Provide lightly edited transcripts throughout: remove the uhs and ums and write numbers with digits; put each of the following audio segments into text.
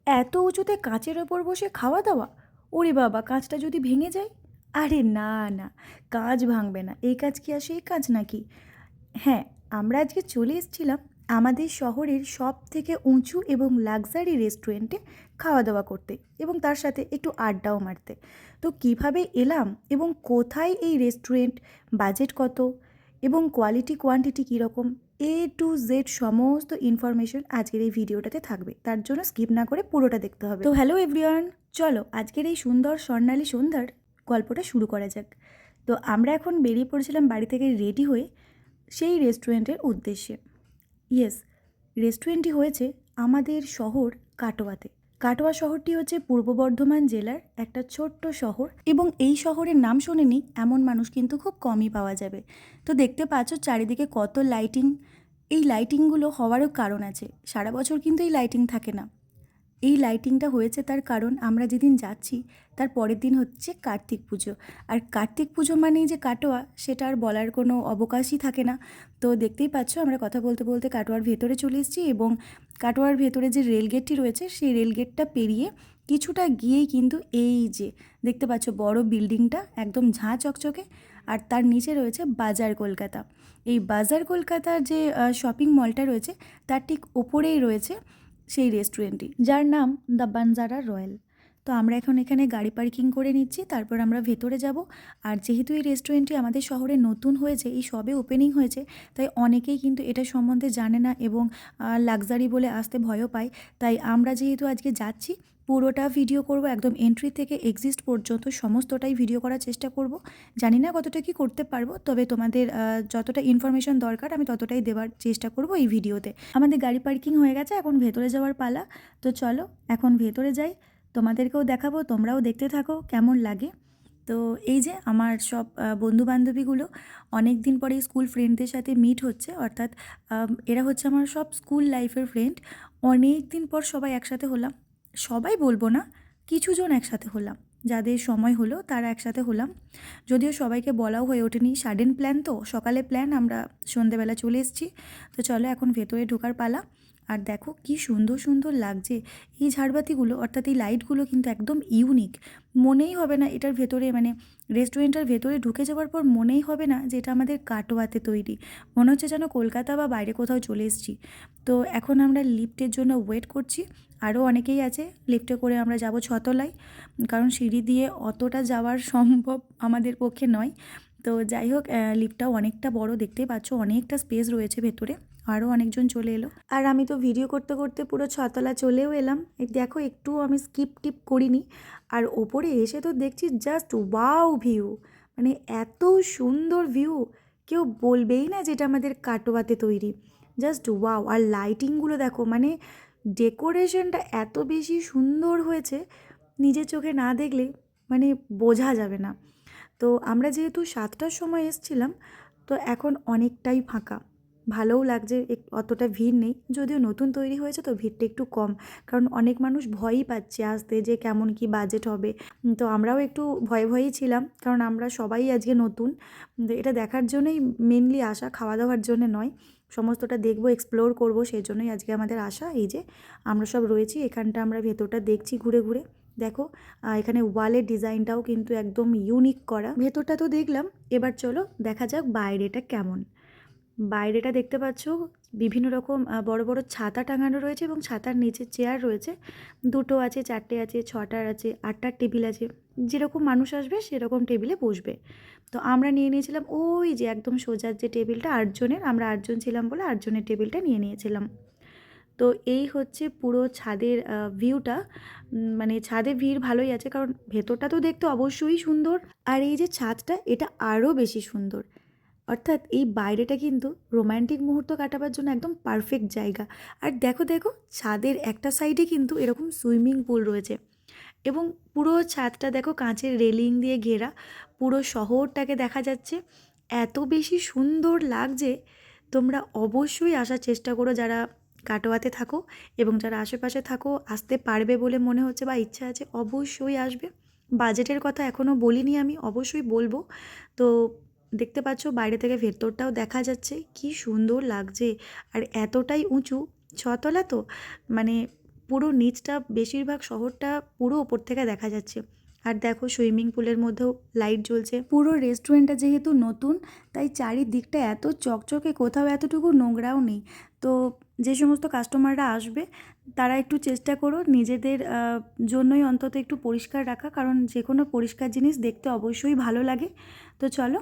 এত উঁচুতে কাঁচের ওপর বসে খাওয়া দাওয়া? ওরে বাবা, কাঁচটা যদি ভেঙে যায়? আরে না না, কাঁচ ভাঙবে না। এই কাজ কি আর সেই কাজ নাকি? হ্যাঁ, আমরা আজকে চলে এসেছিলাম আমাদের শহরের সবথেকে উঁচু এবং লাক্সারি রেস্টুরেন্টে খাওয়া দাওয়া করতে এবং তার সাথে একটু আড্ডাও মারতে। তো কিভাবে এলাম এবং কোথায় এই রেস্টুরেন্ট, বাজেট কত এবং কোয়ালিটি কোয়ান্টিটি কীরকম, A to Z সমস্ত ইনফরমেশন আজকের এই ভিডিওটাতে থাকবে। তার জন্য স্কিপ না করে পুরোটা দেখতে হবে। তো হ্যালো এভরিওয়ান, চলো আজকের এই সুন্দর স্বর্ণালী সন্ধ্যার গল্পটা শুরু করা যাক। তো আমরা এখন বেরিয়ে পড়েছিলাম বাড়ি থেকে রেডি হয়ে সেই রেস্টুরেন্টের উদ্দেশ্যে। ইয়েস, রেস্টুরেন্টটি হয়েছে আমাদের শহর কাটোয়াতে। কাটোয়া শহরটি হচ্ছে পূর্ব বর্ধমান জেলার একটা ছোট্ট শহর এবং এই শহরের নাম শোনেনি এমন মানুষ কিন্তু খুব কমই পাওয়া যাবে। তো দেখতে পাচ্ছ চারিদিকে কত লাইটিং। এই লাইটিংগুলো হওয়ারও কারণ আছে, সারা বছর কিন্তু এই লাইটিং থাকে না। এই লাইটিংটা হয়েছে তার কারণ আমরা যেদিন যাচ্ছি তার পরের দিন হচ্ছে কার্তিক পুজো। আর কার্তিক পুজো মানেই যে কাটোয়া, সেটা আর বলার কোনো অবকাশই থাকে না। তো দেখতেই পাচ্ছ আমরা কথা বলতে বলতে কাটোয়ার ভেতরে চলে এসেছি এবং কাটোয়ার ভেতরে যে রেলগেটটি রয়েছে সেই রেলগেটটা পেরিয়ে কিছুটা গিয়েই কিন্তু এই যে দেখতে পাচ্ছ বড় বিল্ডিংটা একদম ঝাঁ চকচকে, আর তার নিচে রয়েছে বাজার কলকাতা। এই বাজার কলকাতার যে শপিং মলটা রয়েছে তার ঠিক ওপরেই রয়েছে সেই রেস্টুরেন্টটি, যার নাম দ্য বানজারা রয়্যাল। তো আমরা এখন এখানে গাড়ি পার্কিং করে নিচ্ছি, তারপর আমরা ভেতরে যাব। আর যেহেতু এই রেস্টুরেন্টটি আমাদের শহরে নতুন হয়েছে, এই সবে ওপেনিং হয়েছে, তাই অনেকেই কিন্তু এটা সম্বন্ধে জানে না এবং লাক্সারি বলে আসতে ভয়ও পায়। তাই আমরা যেহেতু আজকে যাচ্ছি, পুরোটা ভিডিও করব, একদম এন্ট্রি থেকে এক্সিস্ট পর্যন্ত সমস্তটাই ভিডিও করার চেষ্টা করব। জানি না কতটা কি করতে পারবো, তবে তোমাদের যতটা ইনফরমেশন দরকার আমি ততটাই দেওয়ার চেষ্টা করব এই ভিডিওতে। আমাদের গাড়ি পার্কিং হয়ে গেছে, এখন ভেতরে যাওয়ার পালা। তো চলো এখন ভেতরে যাই, তোমাদেরকেও দেখাবো, তোমরাও দেখতে থাকো কেমন লাগে। তো এই যে আমার সব বন্ধুবান্ধবীগুলো অনেক দিন পরে স্কুল ফ্রেন্ডদের সাথে মিট হচ্ছে, অর্থাৎ এরা হচ্ছে আমার সব স্কুল লাইফের ফ্রেন্ড। অনেক দিন পর সবাই একসাথে হলাম। সবাই বলবো না, কিছুজন একসাথে হলাম, যাদের সময় হলো তারা একসাথে হলাম। যদিও সবাইকে বলাও হয়ে ওঠেনি, সাডেন প্ল্যান, তো সকালে প্ল্যান, আমরা সন্ধেবেলা চলে এসেছি। তো চলো এখন ভেতরে ঢোকার পালা। আর দেখো কি সুন্দর সুন্দর লাগছে এই ঝাড়বাতিগুলো, অর্থাৎ এই লাইটগুলো কিন্তু একদম ইউনিক। মনেই হবে না এটার ভেতরে, মানে রেস্টুরেন্টের ভেতরে ঢুকে যাওয়ার পর মনেই হবে না যে এটা আমাদের কাটোয়াতে তৈরি। মনে হচ্ছে যেন কলকাতা বা বাইরে কোথাও চলে এসেছি। তো এখন আমরা লিফটের জন্য ওয়েট করছি। আরও অনেকেই আছে, লিফটে করে আমরা যাব ছতলায়, কারণ সিঁড়ি দিয়ে অতটা যাওয়ার সম্ভব আমাদের পক্ষে নয়। তো যাই হোক, লিফটটাও অনেকটা বড়, দেখতেই পাচ্ছ অনেকটা স্পেস রয়েছে ভেতরে। আরও অনেকজন চলে এলো, আর আমি তো ভিডিও করতে করতে পুরো ছতলা চলেও এলাম। এই দেখো একটু আমি স্কিপ টিপ করিনি। আর ওপরে এসে তো দেখছি জাস্ট ওয়াও ভিউ, মানে এত সুন্দর ভিউ, কেউ বলবেই না যেটা আমাদের কাটোয়াতে তৈরি। Just wow. আর লাইটিংগুলো দেখো, মানে ডেকোরেশনটা এত বেশি সুন্দর হয়েছে, নিজের চোখে না দেখলে মানে বোঝা যাবে না। তো আমরা যেহেতু 7টার সময় এসেছিলাম, তো এখন অনেকটাই ফাঁকা, ভালোও লাগছে, অতটা ভিড় নেই। যদিও নতুন তৈরি হয়েছে তো ভিড়টা একটু কম, কারণ অনেক মানুষ ভয়ই পাচ্ছে আসতে, যে কেমন কি বাজেট হবে। তো আমরাও একটু ভয়ে ভয়েই ছিলাম, কারণ আমরা সবাই আজকে নতুন। এটা দেখার জন্যই মেনলি আসা, খাওয়া দাওয়ার জন্য নয়। সমস্তটা দেখবো, এক্সপ্লোর করবো, সেই জন্যই আজকে আমাদের আসা। এই যে আমরা সব রয়েছি এখানটা, আমরা ভেতরটা দেখছি ঘুরে ঘুরে। দেখো এখানে ওয়ালের ডিজাইনটাও কিন্তু একদম ইউনিক করা। ভেতরটা তো দেখলাম, এবার চলো দেখা যাক বাইরেটা কেমন। বাইরেটা দেখতে পাচ্ছ বিভিন্ন রকম বড় বড় ছাতা টাঙানো রয়েছে এবং ছাতার নিচে চেয়ার রয়েছে। 2টো আছে, 4টে আছে, 6টার আছে, 8টার টেবিল আছে। যেরকম মানুষ আসবে সেরকম টেবিলে বসবে। তো আমরা নিয়ে নিয়েছিলাম ওই যে একদম সোজার যে টেবিলটা 8জনের, আমরা 8জন ছিলাম বলে 8জনের টেবিলটা নিয়ে নিয়েছিলাম। তো এই হচ্ছে পুরো ছাদের ভিউটা। মানে ছাদে ভিড় ভালোই আছে, কারণ ভেতরটা তো দেখতে অবশ্যই সুন্দর, আর এই যে ছাদটা এটা আরও বেশি সুন্দর। অর্থাৎ এই বাইরেটা কিন্তু রোম্যান্টিক মুহূর্ত কাটাবার জন্য একদম পারফেক্ট জায়গা। আর দেখো দেখো, ছাদের একটা সাইডে কিন্তু এরকম সুইমিং পুল রয়েছে এবং পুরো ছাদটা দেখো কাঁচের রেলিং দিয়ে ঘেরা, পুরো শহরটাকে দেখা যাচ্ছে। এত বেশি সুন্দর লাগছে, তোমরা অবশ্যই আসার চেষ্টা করো যারা কাটোয়াতে থাকো, এবং যারা আশেপাশে থাকো আসতে পারবে বলে মনে হচ্ছে বা ইচ্ছা আছে অবশ্যই আসবে। বাজেটের কথা এখনও বলিনি, আমি অবশ্যই বলবো। তো দেখতে পাচ্ছ বাইরে থেকে ভেতরটাও দেখা যাচ্ছে, কি সুন্দর লাগছে। আর এতটাই উঁচু, 6তলা তো, মানে পুরো নিচটা বেশিরভাগ শহরটা পুরো ওপর থেকে দেখা যাচ্ছে। আর দেখো সুইমিং পুলের মধ্যেও লাইট জ্বলছে। পুরো রেস্টুরেন্টটা যেহেতু নতুন, তাই চারিদিকটা এত চকচকে, কোথাও এতটুকু নোংরাও নেই। তো যে সমস্ত কাস্টমাররা আসবে তারা একটু চেষ্টা করো নিজেদের জন্যই অন্তত একটু পরিষ্কার রাখা, কারণ যে কোনো পরিষ্কার জিনিস দেখতে অবশ্যই ভালো লাগে। তো চলো,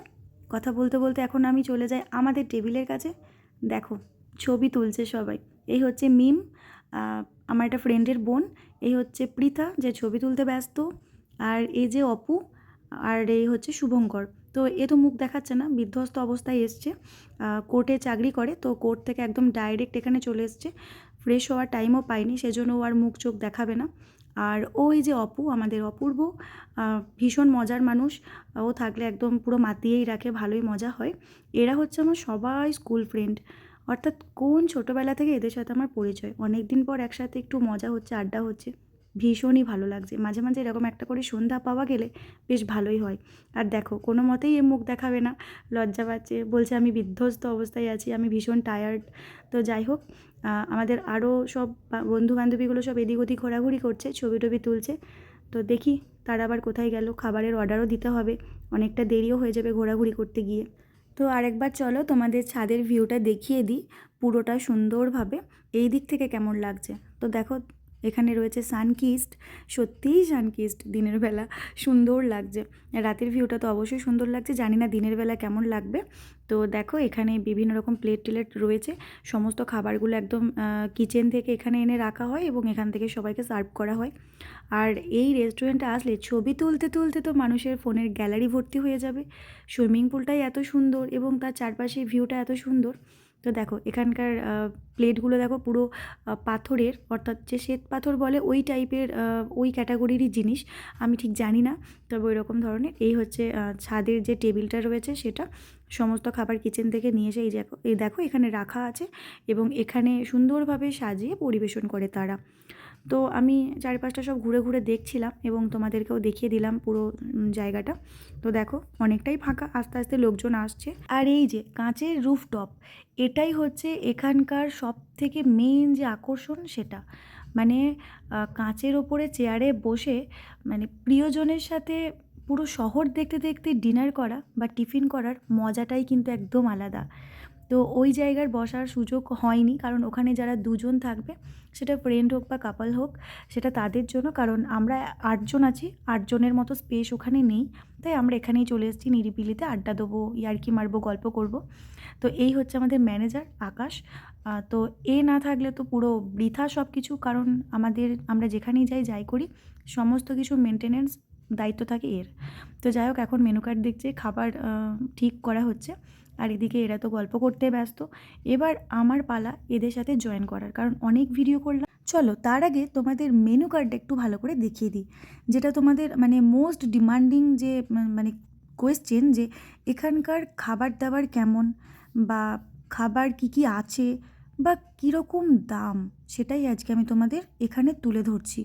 কথা বলতে বলতে এখন আমি চলে যাই আমাদের টেবিলের কাছে। দেখো ছবি তুলছে সবাই। এই হচ্ছে মিম, আমার একটা ফ্রেন্ডের বোন। এই হচ্ছে পৃথা, যে ছবি তুলতে ব্যস্ত। আর এই যে অপু, আর এই হচ্ছে শুভঙ্কর। তো এ তো মুখ দেখাচ্ছে না, বিধ্বস্ত অবস্থায় এসছে। কোর্টে চাকরি করে, তো কোর্ট থেকে একদম ডাইরেক্ট এখানে চলে এসছে। ফ্রেশ হওয়ার টাইমও পায়নি, সেজন্য ও আর মুখ চোখ দেখাবে না। আর ওই যে অপু, আমাদের অপূর্ব, ভীষণ মজার মানুষ। ও থাকলে একদম পুরো মাতিয়েই রাখে, ভালোই মজা হয়। এরা হচ্ছে আমার সবাই স্কুল ফ্রেন্ড, অর্থাৎ কোন ছোটোবেলা থেকে এদের সাথে আমার পরিচয়। অনেক দিন পর একসাথে একটু মজা হচ্ছে, আড্ডা হচ্ছে, ভীষণই ভালো লাগছে। মাঝে মাঝে এরকম একটা করে সন্ধ্যা পাওয়া গেলে বেশ ভালোই হয়। আর দেখো কোনো মতেই এ মুখ দেখাবে না, লজ্জা পাচ্ছে, বলছে আমি বিধ্বস্ত অবস্থায় আছি, আমি ভীষণ টায়ার্ড। তো যাই হোক, আমাদের আরও সব বন্ধু বান্ধবীগুলো সব এদিক ওদিক ঘোরাঘুরি করছে, ছবি টবি তুলছে। তো দেখি তারা আবার কোথায় গেল, খাবারের অর্ডারও দিতে হবে, অনেকটা দেরিও হয়ে যাবে ঘোরাঘুরি করতে গিয়ে। তো আরেকবার চলো তোমাদের ছাদের ভিউটা দেখিয়ে দিই পুরোটা সুন্দরভাবে, এই দিক থেকে কেমন লাগছে। তো দেখো এখানে রয়েছে সানকিস্ট, সত্যিই সানকিস্ট, দিনের বেলা সুন্দর লাগছে। রাতের ভিউটা তো অবশ্যই সুন্দর লাগছে, জানি না দিনের বেলা কেমন লাগবে। তো দেখো এখানে বিভিন্ন রকম প্লেট টেলেট রয়েছে, সমস্ত খাবারগুলো একদম কিচেন থেকে এখানে এনে রাখা হয় এবং এখান থেকে সবাইকে সার্ভ করা হয়। আর এই রেস্টুরেন্টে আসলে ছবি তুলতে তুলতে তো মানুষের ফোনের গ্যালারি ভর্তি হয়ে যাবে। সুইমিং পুলটাই এত সুন্দর এবং তার চারপাশে ভিউটা এত সুন্দর। তো দেখো এখানকার প্লেটগুলো দেখো পুরো পাথরের, অর্থাৎ যে শ্বেত পাথর বলে ওই টাইপের, ওই ক্যাটাগরিরই জিনিস, আমি ঠিক জানি না, তবে ওই রকম ধরনের। এই হচ্ছে ছাদের যে টেবিলটা রয়েছে সেটা, সমস্ত খাবার কিচেন থেকে নিয়ে এসে এই দেখো এখানে রাখা আছে এবং এখানে সুন্দরভাবে সাজিয়ে পরিবেশন করে তারা। তো আমি চারপাশটা সব ঘুরে ঘুরে দেখছিলাম এবং তোমাদেরকেও দেখিয়ে দিলাম পুরো জায়গাটা। তো দেখো অনেকটাই ফাঁকা, আস্তে আস্তে লোকজন আসছে। আর এই যে কাঁচের রুফটপ, এটাই হচ্ছে এখানকার সব থেকে মেন যে আকর্ষণ সেটা। মানে কাঁচের ওপরে চেয়ারে বসে, মানে প্রিয়জনের সাথে পুরো শহর দেখতে দেখতে ডিনার করা বা টিফিন করার মজাটাই কিন্তু একদম আলাদা। তো ওই জায়গার বসার সুযোগ হয়নি, কারণ ওখানে যারা দুজন থাকবে, সেটা ফ্রেন্ড হোক বা কাপল হোক, সেটা তাদের জন্য। কারণ আমরা 8জন আছি, 8জনের মতো স্পেস ওখানে নেই, তাই আমরা এখানেই চলে এসেছি নিরিবিলিতে আড্ডা দেবো, ইয়ার্কি মারবো, গল্প করব। তো এই হচ্ছে আমাদের ম্যানেজার আকাশ। তো এ না থাকলে তো পুরো বৃথা সব কিছু, কারণ আমরা যেখানেই যাই করি, সমস্ত কিছু মেনটেনেন্স দায়িত্ব থাকে এর। তো যাই হোক, এখন মেনু কার্ড দেখছে, খাবার ঠিক করা হচ্ছে, আর এদিকে এরা তো গল্প করতে ব্যস্ত। এবার আমার পালা এদের সাথে জয়েন করার, কারণ অনেক ভিডিও করলাম। চলো তার আগে তোমাদের মেনু কার্ডটা একটু ভালো করে দেখিয়ে দিই, যেটা তোমাদের মানে মোস্ট ডিমান্ডিং যে মানে কোয়েশ্চেন, যে এখানকার খাবার দাবার কেমন, বা খাবার কি কি আছে, বা কীরকম দাম, সেটাই আজকে আমি তোমাদের এখানে তুলে ধরছি।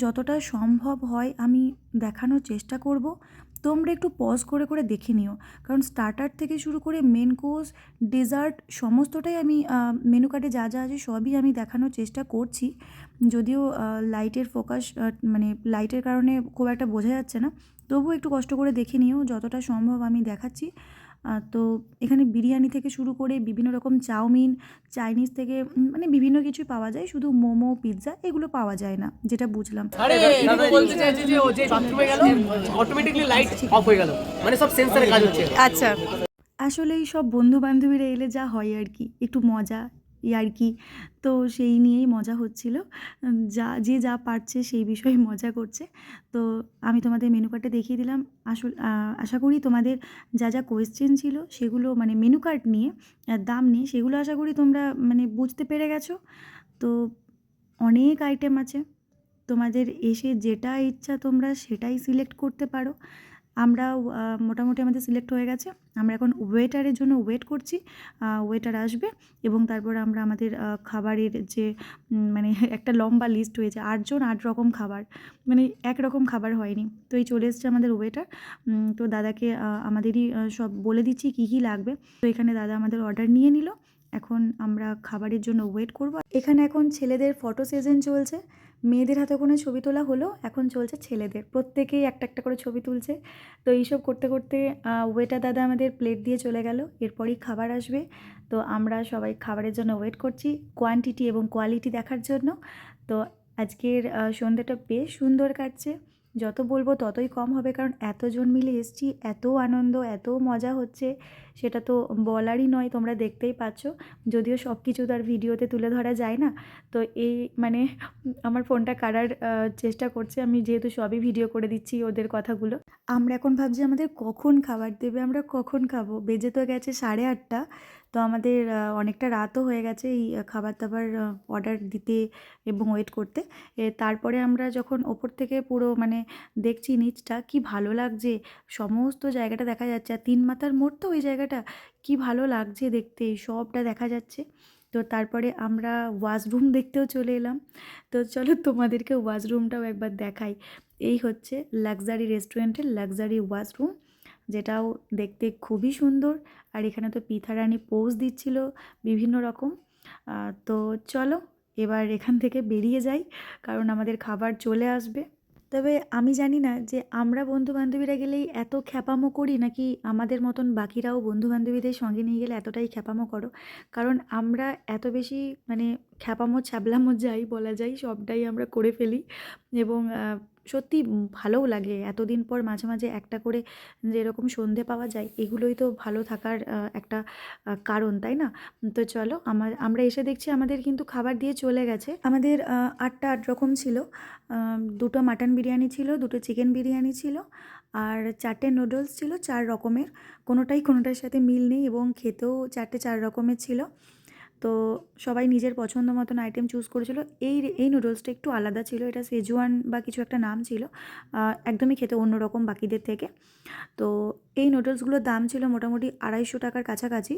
যতটা সম্ভব হয় আমি দেখানোর চেষ্টা করব। তোমরা একটু পজ করে করে দেখে নিও, কারণ স্টার্টার থেকে শুরু করে মেন কোর্স, ডেজার্ট, সমস্তটাই আমি মেনু কার্ডে যা যা আছে সবই আমি দেখানোর চেষ্টা করছি। যদিও লাইটের ফোকাস, মানে লাইটের কারণে খুব একটা বোঝা যাচ্ছে না, তবুও একটু কষ্ট করে দেখে নিও, যতটা সম্ভব আমি দেখাচ্ছি। তো এখানে বিরিয়ানি থেকে শুরু করে বিভিন্ন রকম চাউমিন, চাইনিজ থেকে মানে বিভিন্ন কিছুই পাওয়া যায়, শুধু মোমো, পিৎজা এগুলো পাওয়া যায় না, যেটা বুঝলাম। আরে আমি বলতে চাইছি যে ও যে বাথরুমে গেল অটোমেটিক্যালি লাইট অফ হয়ে গেল, মানে সব সেন্সরে কাজ হচ্ছে। আচ্ছা, আসলে এই সব বন্ধু বান্ধবীরা এলে যা হয় আর কি, একটু মজা ইয়ার্কি, তো সেই নিয়েই মজা হচ্ছিল। যে যা পারছে সেই বিষয়ে মজা করছে। তো আমি তোমাদের মেনু কার্ডটা দেখিয়ে দিলাম। আশা করি তোমাদের যা যা কোয়েশ্চেন ছিল সেগুলো, মানে মেনু কার্ড নিয়ে, দাম নিয়ে, সেগুলো আশা করি তোমরা মানে বুঝতে পেরে গেছো। তো অনেক আইটেম আছে, তোমাদের এসে যেটা ইচ্ছা তোমরা সেটাই সিলেক্ট করতে পারো। আমরাও মোটামুটি আমাদের সিলেক্ট হয়ে গেছে। আমরা এখন ওয়েটারের জন্য ওয়েট করছি, ওয়েটার আসবে এবং তারপর আমরা আমাদের খাবারের যে মানে একটা লম্বা লিস্ট হয়েছে, 8জন 8 রকম খাবার, মানে একরকম খাবার হয়নি। তো এই চলে এসছে আমাদের ওয়েটার। তো দাদাকে আমাদেরই সব বলে দিচ্ছি কী কী লাগবে। তো এখানে দাদা আমাদের অর্ডার নিয়ে নিল এখন আমরা খাবারের জন্য ওয়েট করব। এখানে এখন ছেলেদের ফটো সেশন চলছে, মেয়েদের হাতে কোনো ছবি তোলা হলো, এখন চলছে ছেলেদের, প্রত্যেকেই একটা একটা করে ছবি তুলছে। তো এইসব করতে করতে ওয়েটার দাদা আমাদের প্লেট দিয়ে চলে গেল, এরপরই খাবার আসবে। তো আমরা সবাই খাবারের জন্য ওয়েট করছি কোয়ান্টিটি এবং কোয়ালিটি দেখার জন্য। তো আজকের সন্ধ্যাটা বেশ সুন্দর কাটছে, যত বলবো ততই কম হবে, কারণ এতজন মিলে এসছি, এত আনন্দ, এত মজা হচ্ছে, সেটা তো বলারই নয়, তোমরা দেখতেই পাচ্ছ। যদিও সব কিছু তার ভিডিওতে তুলে ধরা যায় না, তো এই মানে আমার ফোনটা কাড়ার চেষ্টা করছে, আমি যেহেতু সবই ভিডিও করে দিচ্ছি ওদের কথাগুলো। আমরা এখন ভাবছি আমাদের কখন খাবার দেবে, আমরা কখন খাবো, বেজে তো গেছে 8:30। তো আমাদের অনেকটা রাতও হয়ে গেছে এই খাবার দাবার অর্ডার দিতে এবং ওয়েট করতে। তারপরে আমরা যখন ওপর থেকে পুরো মানে দেখছি নিচটা, কি ভালো লাগছে, সমস্ত জায়গাটা দেখা যাচ্ছে, আর 3 মাথার মোড় তো ওই জায়গাটা, কি ভালো লাগছে দেখতে, সবটা দেখা যাচ্ছে। তো তারপরে আমরা ওয়াশরুম দেখতেও চলে এলাম। তো চলো তোমাদেরকে ওয়াশরুমটাও একবার দেখাই। এই হচ্ছে লাক্সারি রেস্টুরেন্টের লাক্সারি ওয়াশরুম, যেটাও দেখতে খুবই সুন্দর। আর এখানে তো পিথা রানী পোজ দিচ্ছিল বিভিন্ন রকম। তো চলো এবার এখান থেকে বেরিয়ে যাই, কারণ আমাদের খাবার চলে আসবে। তবে আমি জানি না যে আমরা বন্ধুবান্ধবীরা গেলেই এত খ্যাপামো করি, নাকি আমাদের মতন বাকিরাও বন্ধুবান্ধবীদের সঙ্গে নিয়ে গেলে এতটাই খ্যাপামো করো। কারণ আমরা এত বেশি মানে খ্যাপামো ছ্যাবলামো যাই বলা যায়, সবটাই আমরা করে ফেলি। এবং সত্যি ভালোও লাগে, এতদিন পর মাঝে মাঝে একটা করে যেরকম সন্ধে পাওয়া যায়, এগুলোই তো ভালো থাকার একটা কারণ, তাই না? তো চলো আমরা এসে দেখছি আমাদের কিন্তু খাবার দিয়ে চলে গেছে। আমাদের 8টা 8 রকম ছিল। 2টো মাটন বিরিয়ানি ছিল, 2টো চিকেন বিরিয়ানি ছিল, আর 4টে নুডলস ছিল 4 রকমের, কোনোটাই কোনোটার সাথে মিল নেই, এবং খেতেও 4টে 4 রকমের ছিল। তো সবাই নিজের পছন্দ মতন আইটেম চুজ করেছিল। এই নুডলসটা একটু আলাদা ছিল, এটা সেজুয়ান বা কিছু একটা নাম ছিল, একদমই খেতে অন্যরকম বাকিদের থেকে। তো এই নুডলসগুলোর দাম ছিল মোটামুটি 250 টাকার কাছাকাছি,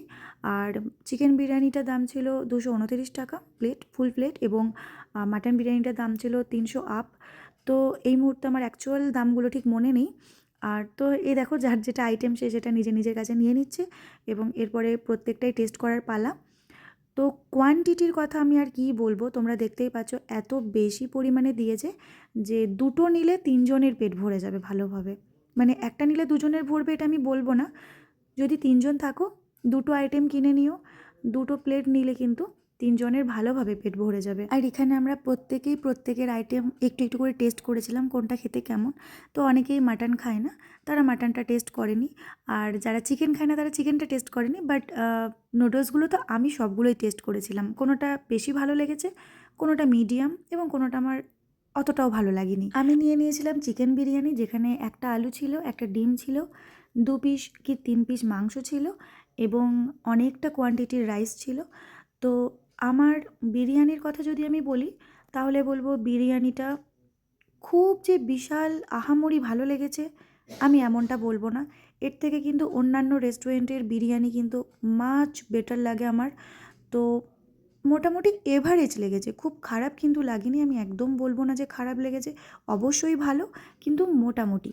আর চিকেন বিরিয়ানিটার দাম ছিল 229 টাকা প্লেট, ফুল প্লেট, এবং মাটন বিরিয়ানিটার দাম ছিল 300 আপ। তো এই মুহূর্তে আমার অ্যাকচুয়াল দামগুলো ঠিক মনে নেই। আর তো এই দেখো, যার যেটা আইটেম সে সেটা নিজের কাছে নিয়ে নিচ্ছে, এবং এরপরে প্রত্যেকটাই টেস্ট করার পালা। তো কোয়ান্টিটির কথা আমি আর কি বলবো, তোমরা দেখতেই পাচ্ছ এত বেশি পরিমাণে দিয়েছে যে 2টো নিলে 3 জনের পেট ভরে যাবে ভালোভাবে। মানে একটা নিলে 2 জনের ভরবে এটা আমি বলবো না, যদি 3 জন থাকো 2টো আইটেম কিনে নিও, 2টো প্লেট নিলে কিন্তু 3 জনের ভালোভাবে পেট ভরে যাবে। আর এখানে আমরা প্রত্যেকেই প্রত্যেকের আইটেম একটু একটু করে টেস্ট করেছিলাম কোনটা খেতে কেমন। তো অনেকেই মাটন খায় না, তারা মাটনটা টেস্ট করেনি, আর যারা চিকেন খায় না তারা চিকেনটা টেস্ট করেনি। বাট নুডলসগুলো তো আমি সবগুলোই টেস্ট করেছিলাম, কোনোটা বেশি ভালো লেগেছে, কোনোটা মিডিয়াম, এবং কোনোটা আমার অতটাও ভালো লাগেনি। আমি নিয়ে নিয়েছিলাম চিকেন বিরিয়ানি, যেখানে একটা আলু ছিল, একটা ডিম ছিল, 2 পিস কি 3 পিস মাংস ছিল, এবং অনেকটা কোয়ান্টিটির রাইস ছিল। তো আমার বিরিয়ানির কথা যদি আমি বলি, তাহলে বলবো বিরিয়ানিটা খুব যে বিশাল আহামরি ভালো লেগেছে আমি এমনটা বলবো না। এর থেকে কিন্তু অন্যান্য রেস্টুরেন্টের বিরিয়ানি কিন্তু মাচ বেটার লাগে আমার। তো মোটামুটি এভারেজ লেগেছে, খুব খারাপ কিন্তু লাগেনি, আমি একদম বলবো না যে খারাপ লেগেছে, অবশ্যই ভালো, কিন্তু মোটামুটি।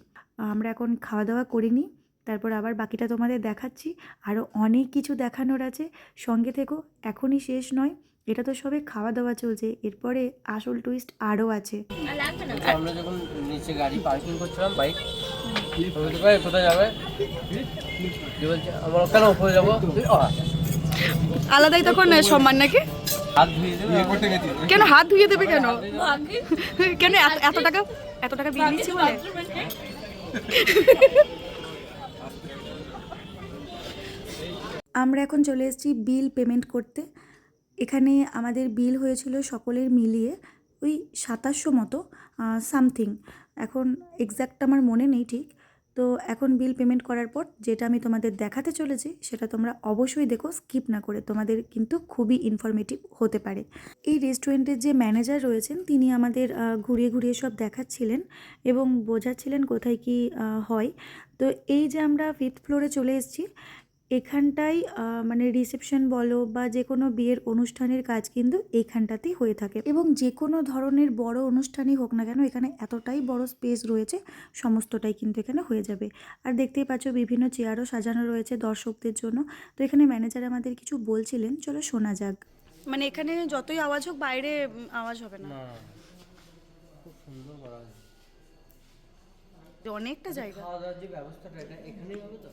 আমরা এখন খাওয়া দাওয়া করিনি, তারপর আবার বাকিটা তোমাদের দেখাচ্ছি, আরও অনেক কিছু দেখানোর আছে, সঙ্গে থেকো, এখনই শেষ নয়, এটা তো সবে খাওয়া দাওয়া চলছে, এরপরে আসল টুইস্ট আরও আছে। আমরা যখন নিচে গাড়ি পার্কিং করছিলাম বাইক, বলতে পারে কোথায় যাবে, বলছে আমরা কেন উপরে যাবো, আলাদাই তখন সম্মান নাকি? হাত ধুয়ে দেবে, কেন হাত ধুয়ে দেবে কেন? কেন এত টাকা বিল দিচ্ছি বলে? আমরা এখন চলে এসেছি বিল পেমেন্ট করতে। এখানে আমাদের বিল হয়েছিল সকলের মিলিয়ে ওই 2700 মতো সামথিং, এখন এক্স্যাক্ট আমার মনে নেই ঠিক। তো এখন বিল পেমেন্ট করার পর যেটা আমি তোমাদের দেখাতে চলেছি সেটা তোমরা অবশ্যই দেখো, স্কিপ না করে, তোমাদের কিন্তু খুবই ইনফরমেটিভ হতে পারে। এই রেস্টুরেন্টের যে ম্যানেজার রয়েছেন তিনি আমাদের ঘুরিয়ে ঘুরিয়ে সব দেখাচ্ছিলেন এবং বোঝাচ্ছিলেন কোথায় কি হয়। তো এই যে আমরা 5th ফ্লোরে চলে এসেছি, এখানটাই মানে রিসেপশন বলো বা যে কোনো বিয়ের অনুষ্ঠানের কাজ কিন্তু এইখানটাতেই হয়ে থাকে, এবং যে কোনো ধরনের বড় অনুষ্ঠানই হোক না কেন এখানে এতটাই বড় স্পেস রয়েছে, সমস্তটাই কিন্তু এখানে হয়ে যাবে। আর দেখতেই পাচ্ছ বিভিন্ন চেয়ারও সাজানো রয়েছে দর্শকদের জন্য। তো এখানে ম্যানেজার আমাদের কিছু বলছিলেন, চলো শোনা যাক। মানে এখানে যতই আওয়াজ হোক বাইরে আওয়াজ হবে না, না খুব সুন্দর করা হয়েছে। অনেকটা জায়গা। খাওয়া দাওয়ার যে ব্যবস্থাটা এটা এখানেই হবে তো?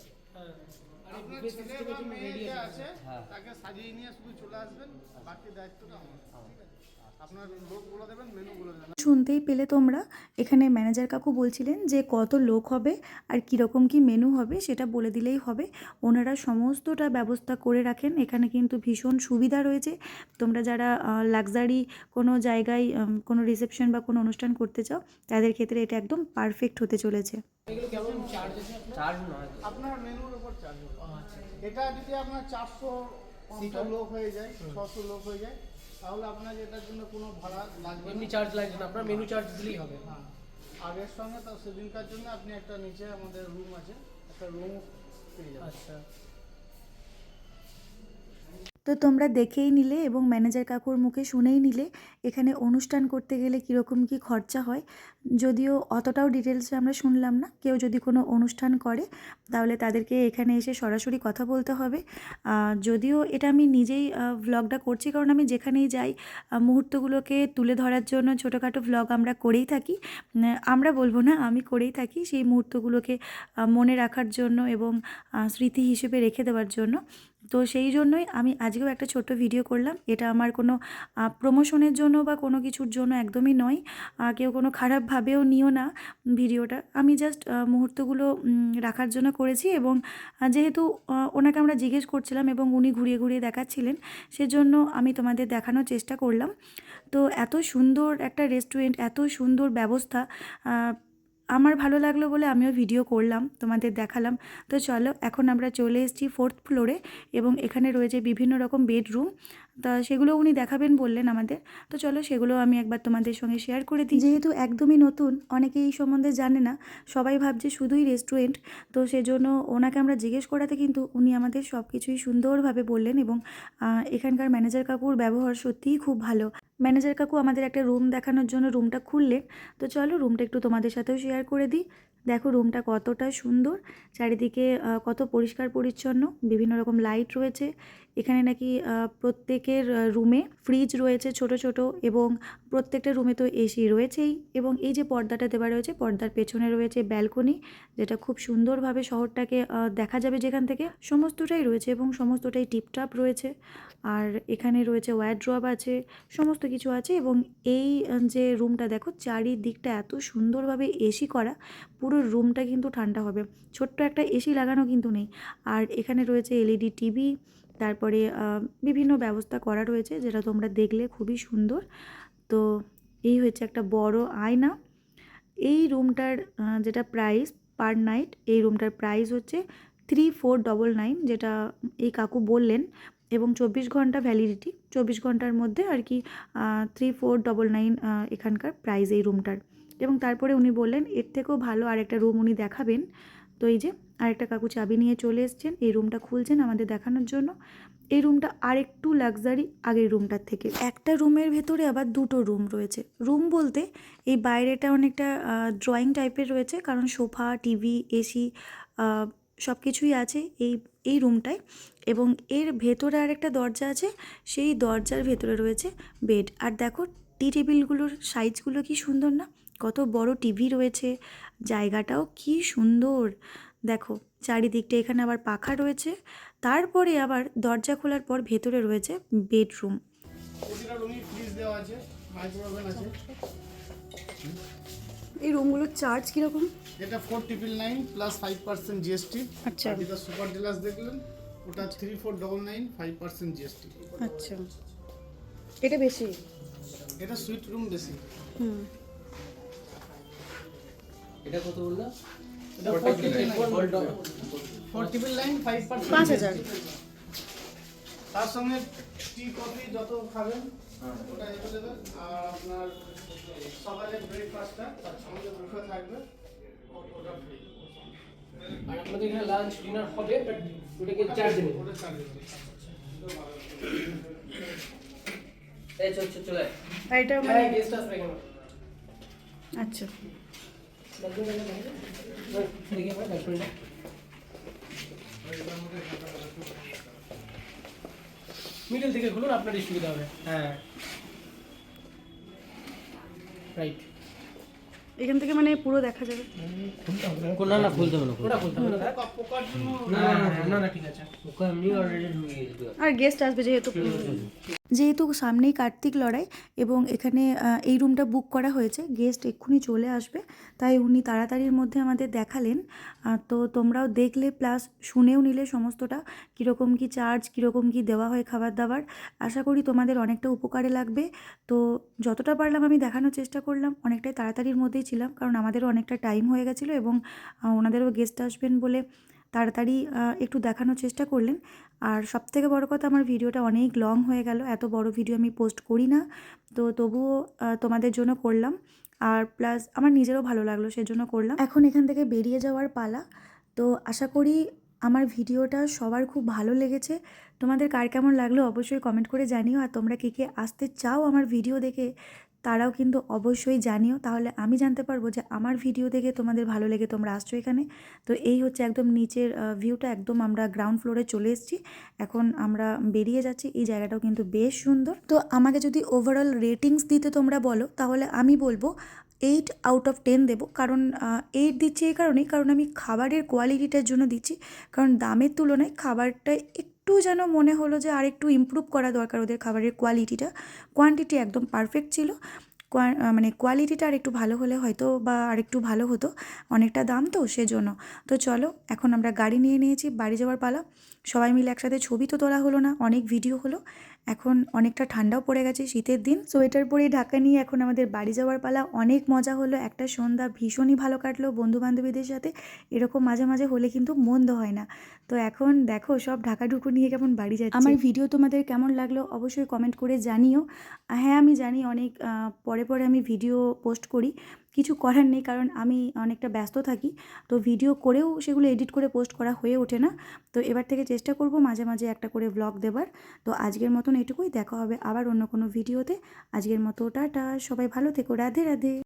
আপনার ছেলে বা মেয়ে যে আছে হ্যাঁ। তাকে সাজিয়ে নিয়ে শুধু চলে আসবেন, বাকি দায়িত্বটা আমার। ঠিক আছে? আপনার লোক বলে দেবেন, মেনু বলে দেবেন। শুনতেই পেলে তোমরা, এখানে ম্যানেজার কাকু বলছিলেন যে কত লোক হবে আর কীরকম কি মেনু হবে সেটা বলে দিলেই হবে। ওনারা সমস্তটা ব্যবস্থা করে রাখেন। এখানে কিন্তু ভীষণ সুবিধা রয়েছে। তোমরা যারা লাক্সারি কোনো জায়গায় কোনো রিসেপশন বা কোনো অনুষ্ঠান করতে চাও তাদের ক্ষেত্রে এটা একদম পারফেক্ট হতে চলেছে। চার্জ নয়, আপনার মেনুর উপর চার্জ হবে। এটা যদি আপনার 400 লোক হয়ে যায়, 600 লোক হয়ে যায়, তাহলে আপনার এটার জন্য কোনো ভাড়া লাগবে না। এমনি চার্জ লাগবে না, আপনার মেনু চার্জ দিলেই হবে। হ্যাঁ, আর এর সঙ্গে তার সেদিনকার জন্য আপনি একটা নিচে আমাদের রুম আছে, একটা রুম পেয়ে যাবেন। আচ্ছা, তো তোমরা দেখেই নিলে এবং ম্যানেজার কাকুর মুখে শুনেই নিলে এখানে অনুষ্ঠান করতে গেলে কীরকম কী খরচা হয়। যদিও অতটাও ডিটেলসে আমরা শুনলাম না। কেউ যদি কোনো অনুষ্ঠান করে তাহলে তাদেরকে এখানে এসে সরাসরি কথা বলতে হবে। যদিও এটা আমি নিজেই ভ্লগটা করছি, কারণ আমি যেখানেই যাই মুহূর্তগুলোকে তুলে ধরার জন্য ছোটোখাটো ভ্লগ আমরা করেই থাকি। আমরা বলবো না, আমি করেই থাকি সেই মুহূর্তগুলোকে মনে রাখার জন্য এবং স্মৃতি হিসেবে রেখে দেওয়ার জন্য। তো সেই জন্যই আমি আজকেও একটা ছোট্ট ভিডিও করলাম। এটা আমার কোনো প্রমোশনের জন্য বা কোনো কিছুর জন্য একদমই নয়। কেউ কোনো খারাপভাবেও নিও না ভিডিওটা। আমি জাস্ট মুহূর্তগুলো রাখার জন্য করেছি, এবং যেহেতু ওনাকে আমরা জিজ্ঞেস করছিলাম এবং উনি ঘুরিয়ে ঘুরিয়ে দেখাচ্ছিলেন, সেজন্য আমি তোমাদের দেখানোর চেষ্টা করলাম। তো এত সুন্দর একটা রেস্টুরেন্ট, এত সুন্দর ব্যবস্থা, আমার ভালো লাগলো বলে আমিও ভিডিও করলাম, তোমাদের দেখালাম। তো চলো, এখন আমরা চলে এসেছি 4th ফ্লোরে, এবং এখানে রয়েছে বিভিন্ন রকম বেডরুম। তা সেগুলো উনি দেখাবেন বললেন আমাদের। তো চলো সেগুলো আমি একবার তোমাদের সঙ্গে শেয়ার করে দিই। যেহেতু একদমই নতুন, অনেকে এই সম্বন্ধে জানে না, সবাই ভাবছে শুধুই রেস্টুরেন্ট। তো সেজন্য ওনাকে আমরা জিজ্ঞেস করাতে কিন্তু উনি আমাদের সব কিছুই সুন্দরভাবে বললেন, এবং এখানকার ম্যানেজার কাকুর ব্যবহার সত্যিই খুব ভালো। ম্যানেজার কাকু আমাদের একটা রুম দেখানোর জন্য রুমটা খুললেন। তো চলো রুমটা একটু তোমাদের সাথেও শেয়ার করে দিই। দেখো রুমটা কতটা সুন্দর, চারিদিকে কত পরিষ্কার পরিচ্ছন্ন, বিভিন্ন রকম লাইট রয়েছে। এখানে নাকি প্রত্যেকের রুমে ফ্রিজ রয়েছে ছোট ছোট, এবং প্রত্যেকটা রুমে তো এসি রয়েছেই। এবং এই যে পর্দাটা দেওয়া রয়েছে, পর্দার পেছনে রয়েছে ব্যালকনি, যেটা খুব সুন্দরভাবে শহরটাকে দেখা যাবে যেখান থেকে। সমস্তটাই রয়েছে এবং সমস্তটাই টিপটপ রয়েছে। আর এখানে রয়েছে ওয়ার্ড্রব আছে, সমস্ত কিছু আছে। এবং এই যে রুমটা দেখো, চারিদিকটা এত সুন্দরভাবে এসি করা, পুরো রুমটা কিন্তু ঠান্ডা হবে। ছোট্ট একটা এসি লাগানো কিন্তু নেই। আর এখানে রয়েছে এলইডি টিভি, তারপরে বিভিন্ন ব্যবস্থা করা রয়েছে, যেটা তোমরা দেখলে খুবই সুন্দর। তো এই হচ্ছে একটা বড় আয়না। এই রুমটার যেটা প্রাইস পার নাইট, এই রুমটার প্রাইস হচ্ছে 3499, যেটা এই কাকু বললেন। এবং 24 ঘন্টা ভ্যালিডিটি, 24 ঘন্টার মধ্যে আর কি 3499 এখানকার প্রাইস এই রুমটার। এবং তারপরে উনি বললেন এর থেকেও ভালো আরেকটা রুম উনি দেখাবেন। তো এই যে আরেকটা কাকু চাবি নিয়ে চলে এসছেন, এই রুমটা খুলছেন আমাদের দেখানোর জন্য। এই রুমটা আরেকটু লাক্সারি আগের রুমটার থেকে। একটা রুমের ভেতরে আবার দুটো রুম রয়েছে। রুম বলতে এই বাইরেটা অনেকটা ড্রয়িং টাইপের রয়েছে, কারণ সোফা, টিভি, এসি সব কিছুই আছে এই রুমটায়। এবং এর ভেতরে আরেকটা দরজা আছে, সেই দরজার ভেতরে রয়েছে বেড। আর দেখো টি টেবিলগুলোর সাইজগুলো কি সুন্দর না, কত বড় টিভি রয়েছে, জায়গাটাও কি সুন্দর। দেখো চারিদিকটা, এখানে আবার পাখা রয়েছে। তারপরে আবার দরজা খোলার পর ভেতরে রয়েছে বেডরুম। প্রতিটা রুমই ফ্রিজ দেওয়া আছে, মাইক্রোওভেন আছে। এই রুমগুলোর চার্জ কীরকম? এটা 4999 প্লাস 5% জিএসটি। আচ্ছা। আর যেটা সুপার ডিলাক্স দেখলেন ওটা 3499, 5% জিএসটি। আচ্ছা, এটা বেশি। এটা সুইট রুম বেশি। হুম, এটা কত বললো? এটা 4999, 5%। 5000। তার সঙ্গে টি কফি যত খাবেন ওটা অ্যাভেলেবেল। আর আপনার সকালে ব্রেকফাস্টটা তার সঙ্গে বুফে থাকবে, ওটা ফ্রি। আর আপনাদের এখানে লাঞ্চ ডিনার হবে, বাট ওটাকে চার্জ নেই। এই চলে আয়। আর এটা হ্যাঁ, গেস্ট আসবে কেন? আচ্ছা, দেখি আমরা ব্যাটসম্যানটা মিডল থেকে খুলুন, আপনারই সুবিধা হবে। হ্যাঁ, রাইট। এখান থেকে মানে পুরো দেখা যাবে। না খুলতে হবে না, ওটা খুলতে হবে না। পোকার জন্য না, ঠিক আছে। ওকে এমনি অলরেডি ঢুকে গেছে। আর গেস্ট আসবে যেহেতু সামনেই কার্তিক লড়াই এবং এখানে এই রুমটা বুক করা হয়েছে, গেস্ট এক্ষুনি চলে আসবে, তাই উনি তাড়াতাড়ির মধ্যে আমাদের দেখালেন। তো তোমরাও দেখলে প্লাস শুনেও নিলে সমস্তটা, কীরকম কী চার্জ, কীরকম কী দেওয়া হয় খাবার দাবার। আশা করি তোমাদের অনেকটা উপকারে লাগবে। তো যতটা পারলাম আমি দেখানোর চেষ্টা করলাম, অনেকটাই তাড়াতাড়ির মধ্যেই ছিলাম কারণ আমাদেরও অনেকটা টাইম হয়ে গেছিলো এবং ওনাদেরও গেস্ট আসবেন বলে তাড়াতাড়ি একটু দেখানোর চেষ্টা করলেন। আর সবথেকে বড় কথা, আমার ভিডিওটা অনেক লং হয়ে গেল, এত বড় ভিডিও আমি পোস্ট করি না, তো তবুও তোমাদের জন্য করলাম। আর প্লাস আমার নিজেরও ভালো লাগলো, সেজন্য করলাম। এখন এখান থেকে বেরিয়ে যাওয়ার পালা। তো আশা করি আমার ভিডিওটা সবার খুব ভালো লেগেছে। তোমাদের কার কেমন লাগলো অবশ্যই কমেন্ট করে জানিও। আর তোমরা কে কে আসতে চাও আমার ভিডিও দেখে তারাও কিন্তু অবশ্যই জানিও, তাহলে আমি জানতে পারবো যে আমার ভিডিও দেখে তোমাদের ভালো লেগে তোমরা আসছো এখানে। তো এই হচ্ছে একদম নিচের ভিউটা, একদম আমরা গ্রাউন্ড ফ্লোরে চলে এসেছি, এখন আমরা বেরিয়ে যাচ্ছি। এই জায়গাটাও কিন্তু বেশ সুন্দর। তো আমাকে যদি ওভারঅল রেটিংস দিতে তোমরা বলো তাহলে আমি বলবো 8 আউট অফ 10 দেবো। কারণ 8 দিচ্ছি এই কারণেই, কারণ আমি খাবারের কোয়ালিটিটার জন্য দিচ্ছি। কারণ দামের তুলনায় খাবারটা একটু যেন মনে হলো যে আর একটু ইমপ্রুভ করা দরকার ওদের খাবারের কোয়ালিটিটা। কোয়ান্টিটি একদম পারফেক্ট ছিল, মানে কোয়ালিটিটা আর একটু ভালো হলে হয়তো বা আর একটু ভালো হতো, অনেকটা দাম তো সেজন্য। তো চলো এখন আমরা গাড়ি নিয়ে নিয়েছি, বাড়ি যাওয়ার পালা। সবাই মিলে একসাথে ছবি তো তোলা হলো না, অনেক ভিডিও হলো। এখন অনেকটা ঠান্ডাও পড়ে গেছে, শীতের দিন, সোয়েটার পরে ঢাকা নিয়ে এখন আমাদের বাড়ি যাওয়ার পালা। অনেক মজা হলো, একটা সন্ধ্যা ভীষণই ভালো কাটলো বন্ধু বান্ধবীদের সাথে। এরকম মাঝে মাঝে হলে কিন্তু মন্দ হয় না। তো এখন দেখো সব ঢাকাঢুকু নিয়ে কেমন বাড়ি যাচ্ছে। আমার ভিডিও তোমাদের কেমন লাগলো অবশ্যই কমেন্ট করে জানিও। হ্যাঁ আমি জানি অনেক পরে পরে আমি ভিডিও পোস্ট করি, কিছু করার নেই, কারণ আমি অনেকটা ব্যস্ত থাকি, তো ভিডিও করেও সেগুলো এডিট করে পোস্ট করা হয়ে ওঠে না। তো এবার থেকে চেষ্টা করব মাঝে মাঝে একটা করে ব্লগ দেবার। তো আজকের মতন এটুকুই, দেখা হবে আবার অন্য কোনো ভিডিওতে। আজকের মতো টাটা, সবাই ভালো থেকো, রাধে রাধে।